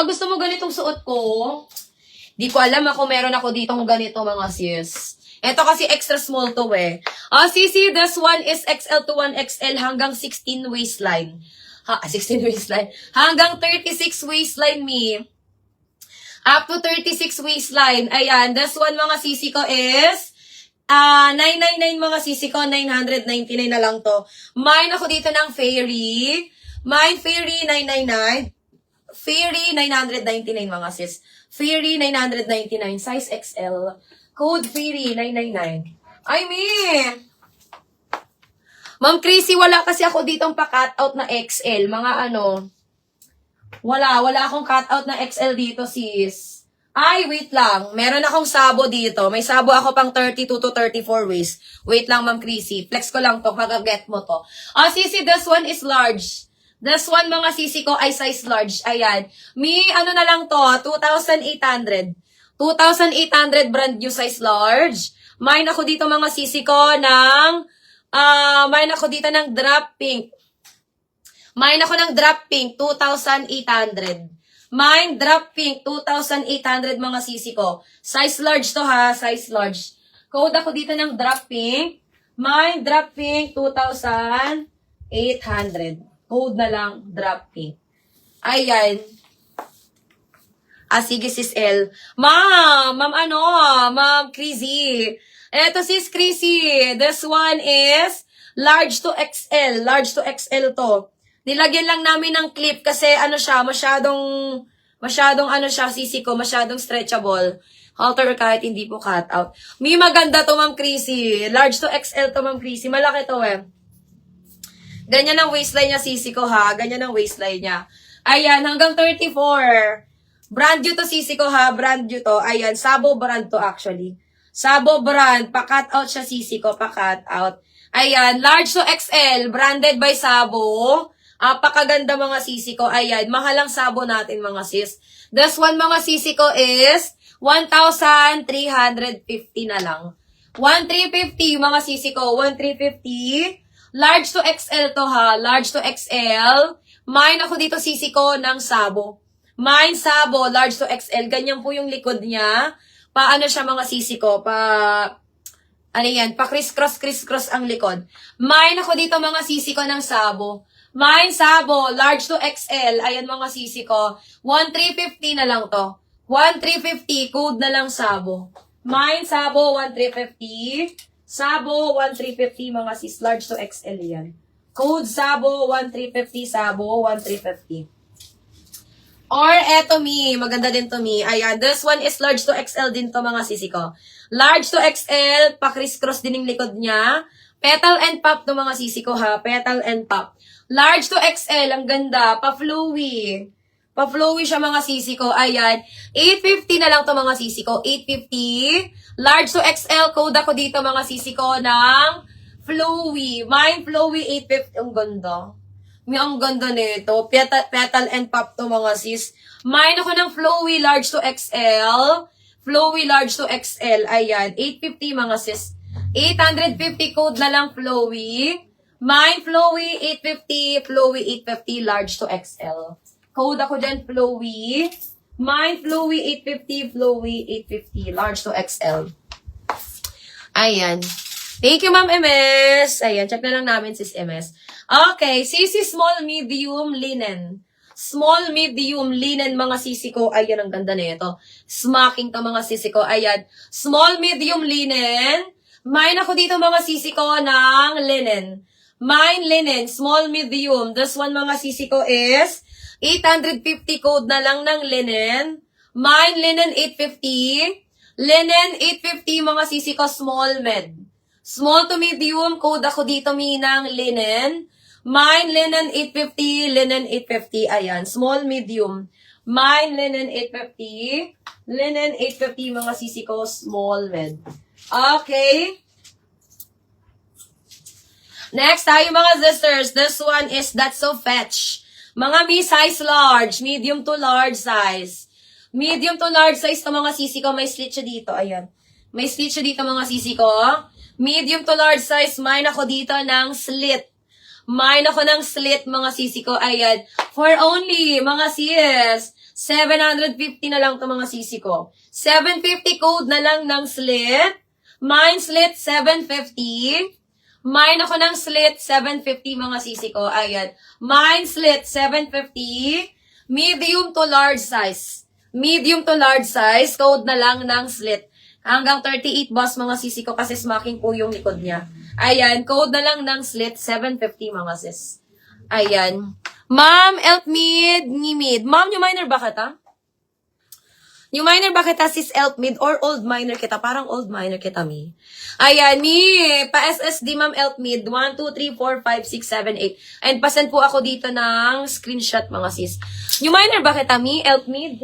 Gusto mo ganitong suot ko? Di ko alam kung meron ako ditong ganito mga sis. Ito kasi extra small to eh. Sisi, this one is XL to 1XL hanggang 16 waistline. 16 waistline. Hanggang 36 waistline, me. Up to 36 waistline. Ayan, this one mga sisi ko is 999 mga sisi ko, 999 na lang to. Mine ako dito ng Fairy. Mine Fairy 999. Fairy 999 mga sis. Fairy 999, size XL. Code Fairy 999. Ay, me! Ma'am Chrissy, wala kasi ako ditong pa-cutout na XL. Mga ano, wala akong cutout na XL dito, sis. Ay, wait lang. Meron akong sabo dito. May sabo ako pang 32 to 34 waist. Wait lang, Ma'am Chrissy. Flex ko lang to, pag-get mo to. Sisi, this one is large. This one, mga sisi ko, ay size large. Ayan. Me, ano na lang to, 2,800. 2,800 brand new size large. Mine ako dito, mga sisi ko, mine ako dito ng drop pink. Mine ako ng drop pink, 2,800. Mine, drop pink, 2,800 mga sisi ko. Size large to ha, size large. Code ako dito ng drop pink. Mine, drop pink, 2,800. Code na lang, drop pink. Ayan. Sige, sis L. Ma'am Chrissy. Eto, sis Chrissy. This one is large to XL. Large to XL to. Nilagyan lang namin ng clip kasi ano siya, masyadong ano siya, sisi ko, masyadong stretchable. Halter kahit hindi po cut out. May maganda to, Ma'am Chrissy. Large to XL to, Ma'am Chrissy. Malaki to eh. Ganyan ang waistline niya, sisi ko ha. Ganyan ang waistline niya. Ayan, hanggang 34. Brand new to, sisi ko ha. Brand new to. Ayan, Sabo brand to actually. Sabo brand. Pa-cut out siya, sisi ko. Pa-cut out. Ayan, large to XL. Branded by Sabo. Pakaganda mga sisi ko. Ayan, mahal ang Sabo natin mga sis. This one mga sisi ko is 1,350 na lang. 1,350 mga sisi ko. 1,350. Large to XL to ha. Large to XL. Mine ako dito sisi ko ng Sabo. Mine Sabo. Large to XL. Ganyan po yung likod niya. Paano siya mga sisi ko? Ano yan? Pa-criss-cross ang likod. Mine ako dito mga sisi ko ng Sabo. Mine Sabo. Large to XL. Ayan mga sisi ko. 1,350 na lang to. 1,350. Code na lang Sabo. Mine Sabo. 1,350. Sabo, 1,350 mga sis. Large to XL yan. Code Sabo, 1,350. Sabo, 1,350. Or eto me. Maganda din to me. Ayan. This one is large to XL din to mga sisi ko. Large to XL. Pa-criss-cross din yung likod niya. Petal and pop to mga sisi ko ha. Petal and pop. Large to XL. Ang ganda. Pa-flowy. Pa-flowy siya mga sisi ko. Ayan. 850 na lang to mga sisi ko. 850. Large to XL. Code ako dito mga sisi ko ng flowy. Mine flowy 850. Ang ganda. Ang ganda nito. Petal and pop to mga sis. Mine ako ng flowy large to XL. Flowy large to XL. Ayan. 850 mga sis. 850 code na lang flowy. Mine flowy 850. Flowy 850 large to XL. Code ako dyan, flowy. Mine, flowy, 850. Flowy, 850. Large to XL. Ayan. Thank you, Ma'am MS. Ayan, check na lang namin, sis MS. Okay, sisi small, medium, linen. Small, medium, linen, mga sisi ko. Ayan, ang ganda nito. Smacking to, mga sisi ko. Ayan. Small, medium, linen. Mine ako dito, mga sisi ko, ng linen. Mine, linen. Small, medium. This one, mga sisi ko is 850 code na lang ng linen. Mine, linen 850. Linen 850 mga sisi ko, small med. Small to medium, code ako dito ng linen. Mine, linen 850. Linen 850, ayan. Small, medium. Mine, linen 850. Linen 850 mga sisi ko, small med. Okay. Next tayo mga sisters. This one is That's So Fetch. Mga size large, medium to large size. Medium to large size to mga sisi ko. May slit siya dito. Ayan. May slit siya dito mga sisi ko. Medium to large size. Mine ako dito ng slit. Mine ako ng slit mga sisi ko. Ayan. For only mga sis. 750 na lang to mga sisi ko. 750 code na lang ng slit. Mine slit 750. Mine ako ng slit 750 mga sisi ko. Ayan. Mine slit 750. Medium to large size. Medium to large size. Code na lang ng slit. Hanggang 38 boss mga sisi ko kasi smacking po yung likod niya. Ayan. Code na lang ng slit 750 mga sis. Ayan. Ma'am, elp mid, ni mid. Ma'am, new minor ba kita? New minor ba kita, sis elp mid, or old minor kita? Parang old minor kita, mi. Ayan, mi. Pa-SSD, ma'am, elp mid. 1, 2, 3, 4, 5, 6, 7, 8. And pasend po ako dito ng screenshot, mga sis. New minor ba kita, mi? Elp mid?